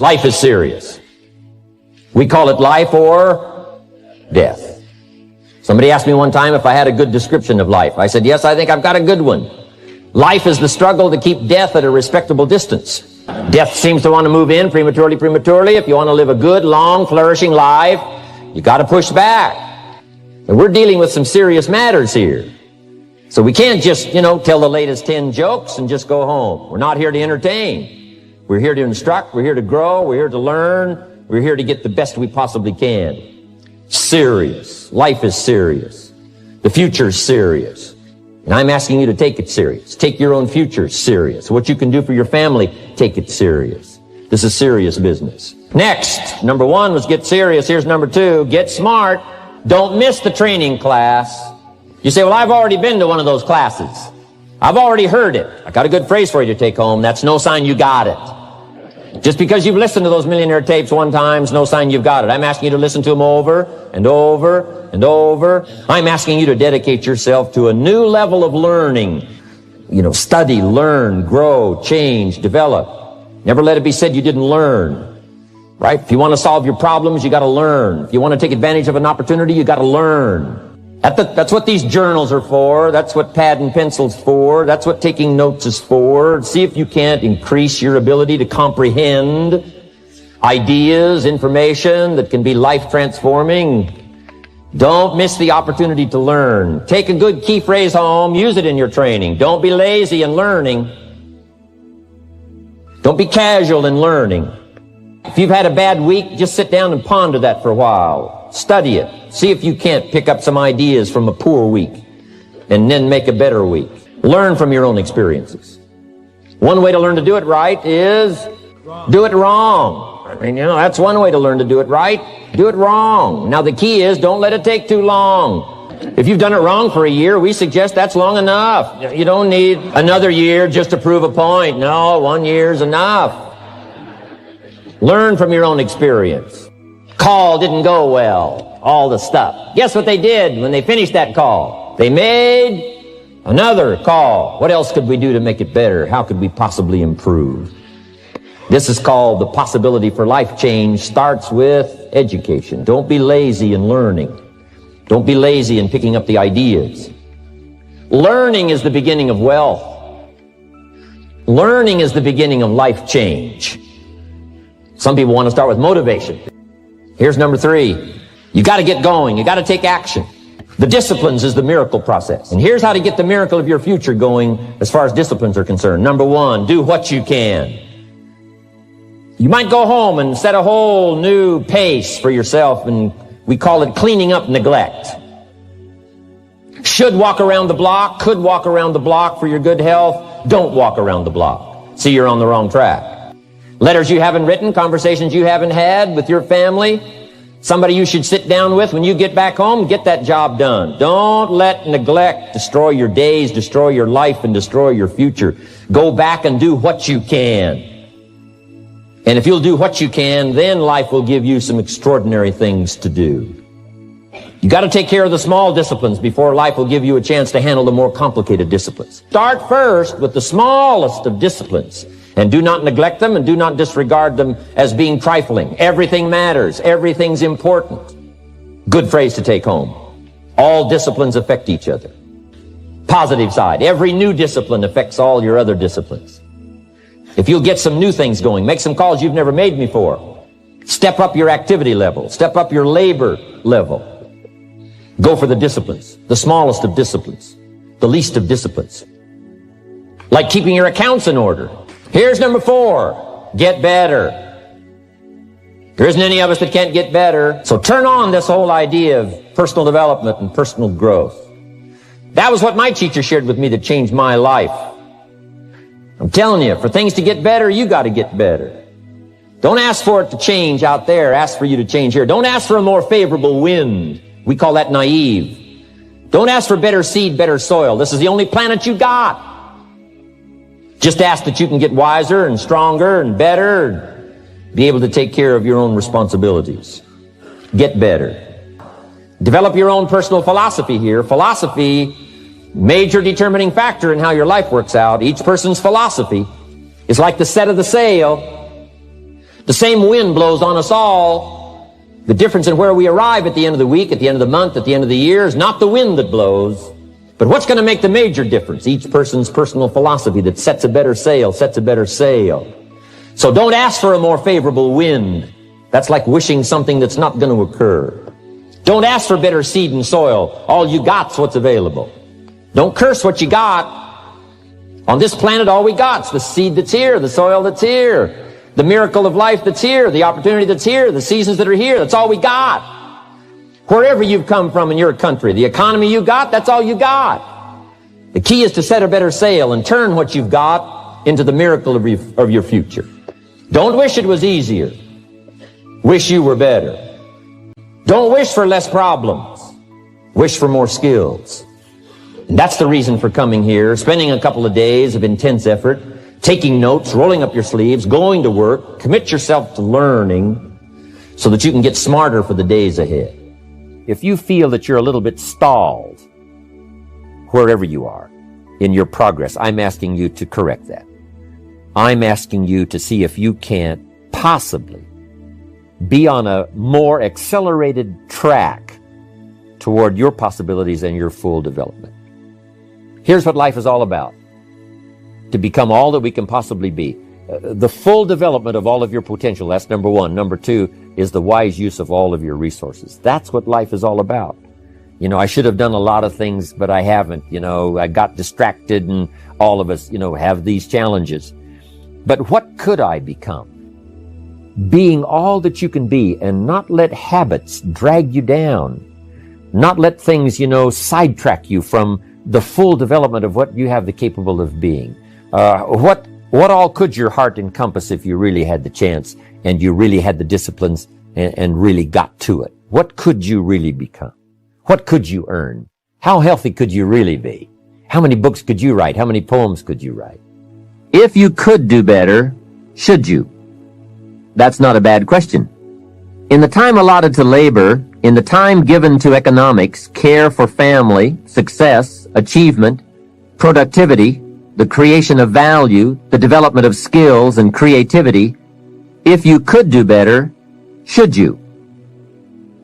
Life is serious. We call it life or death. Somebody asked me one time if I had a good description of life. I said, yes, I think I've got a good one. Life is the struggle to keep death at a respectable distance. Death seems to want to move in prematurely. If you want to live a good, long, flourishing life, you got to push back. And we're dealing with some serious matters here. So we can't just, tell the latest 10 jokes and just go home. We're not here to entertain. We're here to instruct. We're here to grow. We're here to learn. We're here to get the best we possibly can. Serious. Life is serious. The future is serious. And I'm asking you to take it serious. Take your own future serious. What you can do for your family, take it serious. This is serious business. Next, number 1 was get serious. Here's number 2, get smart. Don't miss the training class. You say, well, I've already been to one of those classes. I've already heard it. I got a good phrase for you to take home. That's no sign you got it. Just because you've listened to those millionaire tapes one time is no sign you've got it. I'm asking you to listen to them over and over and over. I'm asking you to dedicate yourself to a new level of learning. Study, learn, grow, change, develop. Never let it be said you didn't learn. Right? If you want to solve your problems, you got to learn. If you want to take advantage of an opportunity, you got to learn. That's what these journals are for. That's what pad and pencil's for. That's what taking notes is for. See if you can't increase your ability to comprehend ideas, information that can be life-transforming. Don't miss the opportunity to learn. Take a good key phrase home. Use it in your training. Don't be lazy in learning. Don't be casual in learning. If you've had a bad week, just sit down and ponder that for a while. Study it. See if you can't pick up some ideas from a poor week and then make a better week. Learn from your own experiences. One way to learn to do it right is do it wrong. That's one way to learn to do it right. Do it wrong. Now the key is don't let it take too long. If you've done it wrong for a year, we suggest that's long enough. You don't need another year just to prove a point. No, 1 year's enough. Learn from your own experience. Call didn't go well. All the stuff. Guess what they did when they finished that call? They made another call. What else could we do to make it better? How could we possibly improve? This is called the possibility for life change. Starts with education. Don't be lazy in learning. Don't be lazy in picking up the ideas. Learning is the beginning of wealth. Learning is the beginning of life change. Some people want to start with motivation. Here's number 3. You got to get going. You got to take action. The disciplines is the miracle process. And here's how to get the miracle of your future going as far as disciplines are concerned. Number 1, do what you can. You might go home and set a whole new pace for yourself, and we call it cleaning up neglect. Should walk around the block, could walk around the block for your good health. Don't walk around the block. See, you're on the wrong track. Letters you haven't written, conversations you haven't had with your family, somebody you should sit down with when you get back home, get that job done. Don't let neglect destroy your days, destroy your life, and destroy your future. Go back and do what you can. And if you'll do what you can, then life will give you some extraordinary things to do. You got to take care of the small disciplines before life will give you a chance to handle the more complicated disciplines. Start first with the smallest of disciplines. And do not neglect them and do not disregard them as being trifling. Everything matters. Everything's important. Good phrase to take home. All disciplines affect each other. Positive side. Every new discipline affects all your other disciplines. If you'll get some new things going, make some calls you've never made before. Step up your activity level. Step up your labor level. Go for the disciplines. The smallest of disciplines. The least of disciplines. Like keeping your accounts in order. Here's number 4, get better. There isn't any of us that can't get better. So turn on this whole idea of personal development and personal growth. That was what my teacher shared with me that changed my life. I'm telling you, for things to get better, you got to get better. Don't ask for it to change out there. Ask for you to change here. Don't ask for a more favorable wind. We call that naive. Don't ask for better seed, better soil. This is the only planet you got. Just ask that you can get wiser and stronger and better and be able to take care of your own responsibilities. Get better. Develop your own personal philosophy here. Philosophy, major determining factor in how your life works out. Each person's philosophy is like the set of the sail. The same wind blows on us all. The difference in where we arrive at the end of the week, at the end of the month, at the end of the year is not the wind that blows, but what's going to make the major difference? Each person's personal philosophy that sets a better sail, sets a better sail. So don't ask for a more favorable wind. That's like wishing something that's not going to occur. Don't ask for better seed and soil. All you got's what's available. Don't curse what you got. On this planet, all we got's the seed that's here, the soil that's here, the miracle of life that's here, the opportunity that's here, the seasons that are here. That's all we got. Wherever you've come from in your country, the economy you got, that's all you got. The key is to set a better sail and turn what you've got into the miracle of your future. Don't wish it was easier. Wish you were better. Don't wish for less problems. Wish for more skills. And that's the reason for coming here, spending a couple of days of intense effort, taking notes, rolling up your sleeves, going to work, commit yourself to learning so that you can get smarter for the days ahead. If you feel that you're a little bit stalled, wherever you are in your progress, I'm asking you to correct that. I'm asking you to see if you can't possibly be on a more accelerated track toward your possibilities and your full development. Here's what life is all about. To become all that we can possibly be. The full development of all of your potential, that's number one. Number two is the wise use of all of your resources. That's what life is all about. You know, I should have done a lot of things, but I haven't. You know, I got distracted, and all of us, have these challenges. But what could I become? Being all that you can be, and not let habits drag you down. Not let things, sidetrack you from the full development of what you have the capable of being. What all could your heart encompass if you really had the chance and you really had the disciplines and really got to it? What could you really become? What could you earn? How healthy could you really be? How many books could you write? How many poems could you write? If you could do better, should you? That's not a bad question. In the time allotted to labor, in the time given to economics, care for family, success, achievement, productivity, the creation of value, the development of skills and creativity, if you could do better, should you?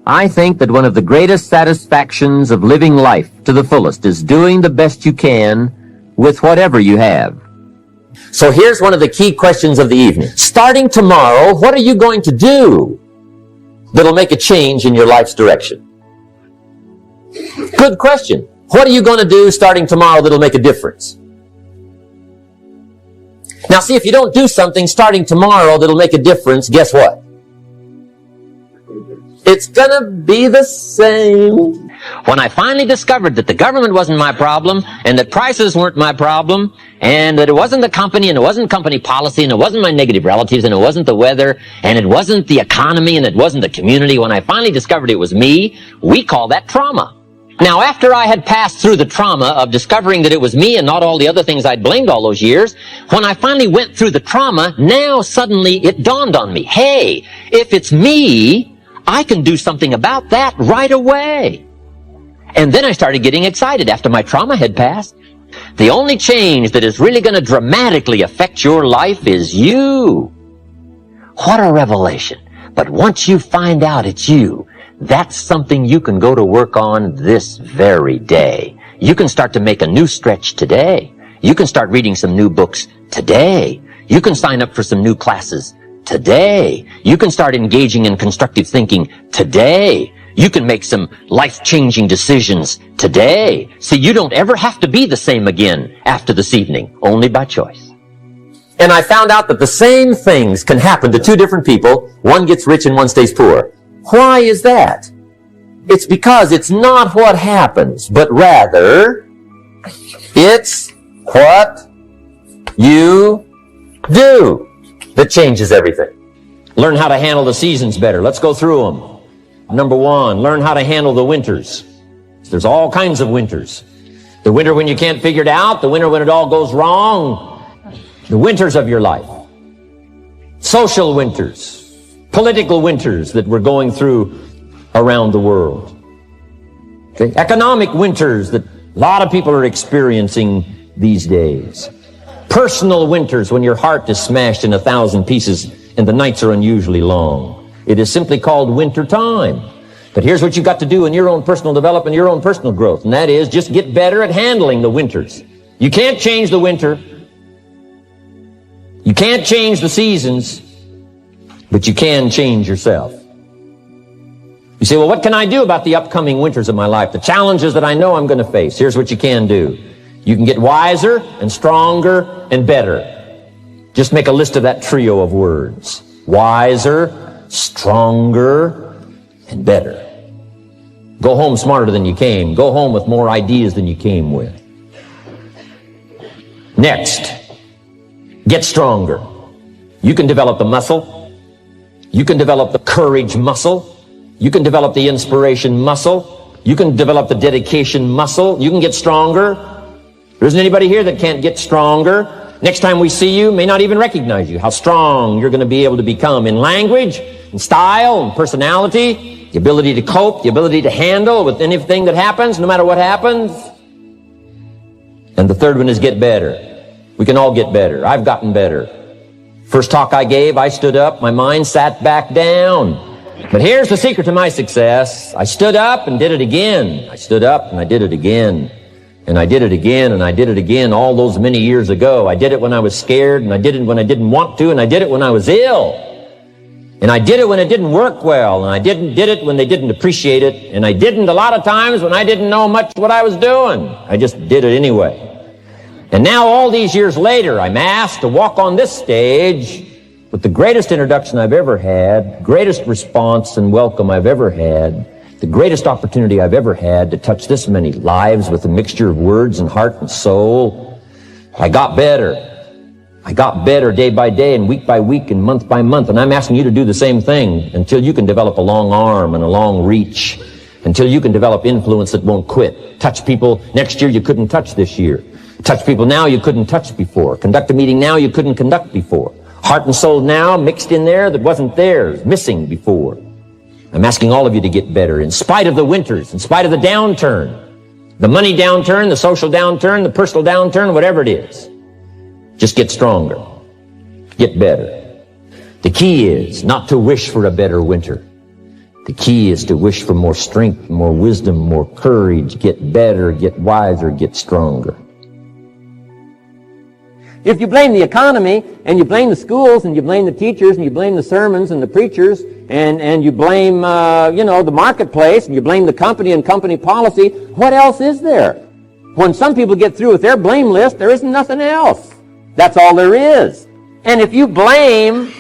I think that one of the greatest satisfactions of living life to the fullest is doing the best you can with whatever you have. So here's one of the key questions of the evening. Starting tomorrow, what are you going to do that'll make a change in your life's direction? Good question. What are you going to do starting tomorrow that'll make a difference? Now see, if you don't do something starting tomorrow that'll make a difference, guess what? It's gonna be the same. When I finally discovered that the government wasn't my problem, and that prices weren't my problem, and that it wasn't the company, and it wasn't company policy, and it wasn't my negative relatives, and it wasn't the weather, and it wasn't the economy, and it wasn't the community, when I finally discovered it was me, we call that trauma. Now, after I had passed through the trauma of discovering that it was me and not all the other things I'd blamed all those years, when I finally went through the trauma, now suddenly it dawned on me, hey, if it's me, I can do something about that right away. And then I started getting excited after my trauma had passed. The only change that is really going to dramatically affect your life is you. What a revelation. But once you find out it's you, that's something you can go to work on this very day. You can start to make a new stretch today. You can start reading some new books today. You can sign up for some new classes today. You can start engaging in constructive thinking today. You can make some life-changing decisions today. So you don't ever have to be the same again after this evening, only by choice. And I found out that the same things can happen to two different people. One gets rich and one stays poor. Why is that? It's because it's not what happens, but rather it's what you do that changes everything. Learn how to handle the seasons better. Let's go through them. Number one, learn how to handle the winters. There's all kinds of winters. The winter when you can't figure it out, the winter when it all goes wrong, the winters of your life. Social winters, political winters that we're going through around the world. Okay? Economic winters that a lot of people are experiencing these days. Personal winters when your heart is smashed in 1,000 pieces and the nights are unusually long. It is simply called winter time. But here's what you've got to do in your own personal development, your own personal growth, and that is just get better at handling the winters. You can't change the winter. You can't change the seasons, but you can change yourself. You say, well, what can I do about the upcoming winters of my life, the challenges that I know I'm going to face? Here's what you can do. You can get wiser and stronger and better. Just make a list of that trio of words. Wiser, stronger, and better. Go home smarter than you came. Go home with more ideas than you came with. Next, get stronger. You can develop the muscle. You can develop the courage muscle. You can develop the inspiration muscle. You can develop the dedication muscle. You can get stronger. There isn't anybody here that can't get stronger. Next time we see you, may not even recognize you, how strong you're going to be able to become in language, in style, in personality, the ability to cope, the ability to handle with anything that happens, no matter what happens. And the third one is get better. We can all get better. I've gotten better. First talk I gave, I stood up, my mind sat back down. But here's the secret to my success. I stood up and did it again. I stood up and I did it again. And I did it again, and I did it again all those many years ago. I did it when I was scared, and I did it when I didn't want to, and I did it when I was ill. And I did it when it didn't work well, and I did it when they didn't appreciate it, and I didn't a lot of times when I didn't know much what I was doing. I just did it anyway. And now all these years later, I'm asked to walk on this stage with the greatest introduction I've ever had, greatest response and welcome I've ever had, the greatest opportunity I've ever had to touch this many lives with a mixture of words and heart and soul. I got better. I got better day by day and week by week and month by month. And I'm asking you to do the same thing until you can develop a long arm and a long reach, until you can develop influence that won't quit. Touch people next year you couldn't touch this year. Touch people now you couldn't touch before. Conduct a meeting now you couldn't conduct before. Heart and soul now mixed in there that wasn't there, missing before. I'm asking all of you to get better in spite of the winters, in spite of the downturn, the money downturn, the social downturn, the personal downturn, whatever it is. Just get stronger. Get better. The key is not to wish for a better winter. The key is to wish for more strength, more wisdom, more courage, get better, get wiser, get stronger. If you blame the economy, and you blame the schools, and you blame the teachers, and you blame the sermons and the preachers, and you blame, the marketplace, and you blame the company and company policy, what else is there? When some people get through with their blame list, there isn't nothing else. That's all there is. And if you blame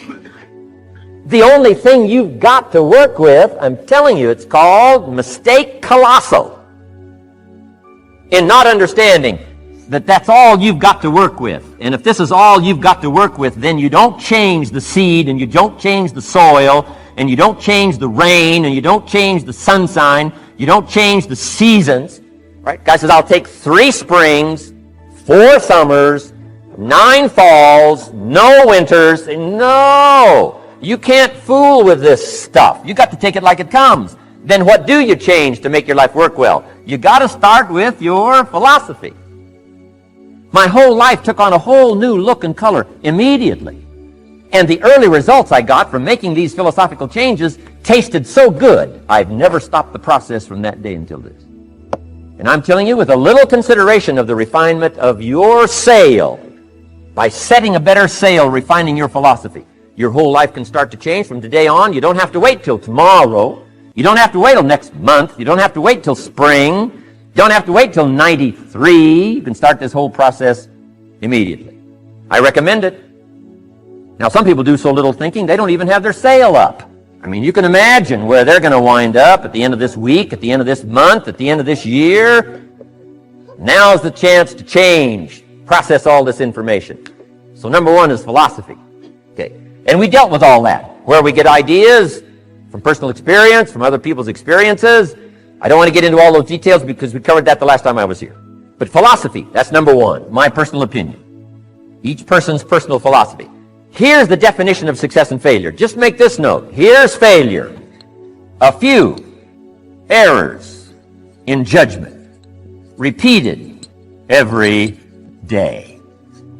the only thing you've got to work with, I'm telling you, it's called mistake colossal. In not understanding that that's all you've got to work with. And if this is all you've got to work with, then you don't change the seed, and you don't change the soil, and you don't change the rain, and you don't change the sunshine, you don't change the seasons. Right? Guy says, I'll take 3 springs, 4 summers, 9 falls, no winters. No! You can't fool with this stuff. You got to take it like it comes. Then what do you change to make your life work well? You got to start with your philosophy. My whole life took on a whole new look and color immediately. And the early results I got from making these philosophical changes tasted so good, I've never stopped the process from that day until this. And I'm telling you, with a little consideration of the refinement of your sail, by setting a better sail, refining your philosophy, your whole life can start to change from today on. You don't have to wait till tomorrow. You don't have to wait till next month. You don't have to wait till spring. You don't have to wait till 93. You can start this whole process immediately. I recommend it. Now, some people do so little thinking, they don't even have their sail up. I mean, you can imagine where they're going to wind up at the end of this week, at the end of this month, at the end of this year. Now's the chance to change, process all this information. So number 1 is philosophy. Okay. And we dealt with all that, where we get ideas from personal experience, from other people's experiences. I don't want to get into all those details because we covered that the last time I was here. But philosophy, that's number 1, my personal opinion. Each person's personal philosophy. Here's the definition of success and failure. Just make this note. Here's failure. A few errors in judgment, repeated every day.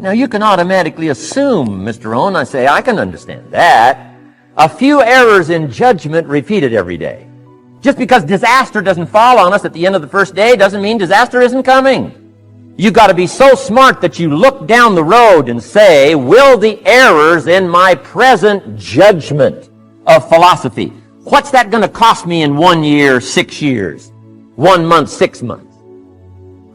Now, you can automatically assume, Mr. Rohn, I say, I can understand that. A few errors in judgment repeated every day. Just because disaster doesn't fall on us at the end of the first day doesn't mean disaster isn't coming. You've got to be so smart that you look down the road and say, will the errors in my present judgment of philosophy, what's that going to cost me in 1 year, 6 years, 1 month, 6 months?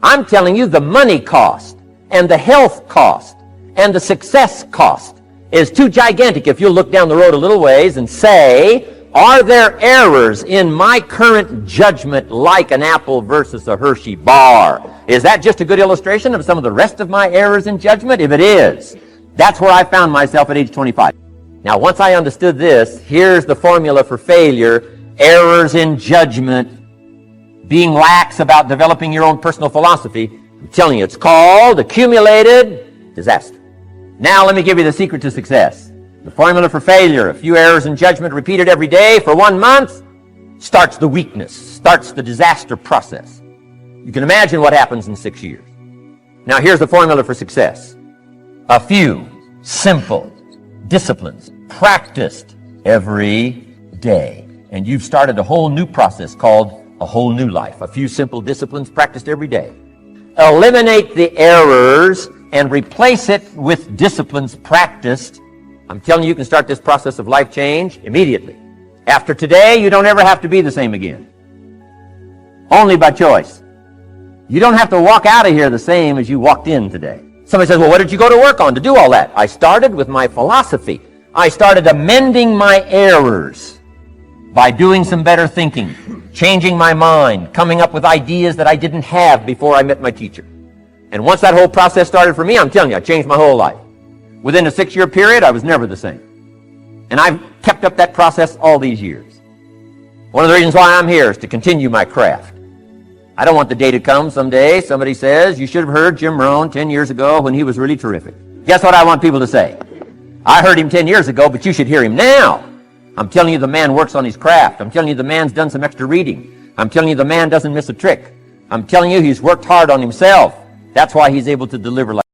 I'm telling you the money cost and the health cost and the success cost is too gigantic if you'll look down the road a little ways and say, are there errors in my current judgment like an apple versus a Hershey bar? Is that just a good illustration of some of the rest of my errors in judgment? If it is, that's where I found myself at age 25. Now, once I understood this, here's the formula for failure: errors in judgment, being lax about developing your own personal philosophy. I'm telling you, it's called accumulated disaster. Now, let me give you the secret to success. The formula for failure: a few errors in judgment repeated every day for 1 month starts the weakness, starts the disaster process. You can imagine what happens in 6 years. Now, here's the formula for success: a few simple disciplines practiced every day. And you've started a whole new process called a whole new life. A few simple disciplines practiced every day. Eliminate the errors and replace it with disciplines practiced. I'm telling you, you can start this process of life change immediately. After today, you don't ever have to be the same again. Only by choice. You don't have to walk out of here the same as you walked in today. Somebody says, well, what did you go to work on to do all that? I started with my philosophy. I started amending my errors by doing some better thinking, changing my mind, coming up with ideas that I didn't have before I met my teacher. And once that whole process started for me, I'm telling you, I changed my whole life. Within a 6-year period, I was never the same. And I've kept up that process all these years. One of the reasons why I'm here is to continue my craft. I don't want the day to come someday somebody says, you should have heard Jim Rohn 10 years ago when he was really terrific. Guess what I want people to say? I heard him 10 years ago, but you should hear him now. I'm telling you the man works on his craft. I'm telling you the man's done some extra reading. I'm telling you the man doesn't miss a trick. I'm telling you he's worked hard on himself. That's why he's able to deliver like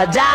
die.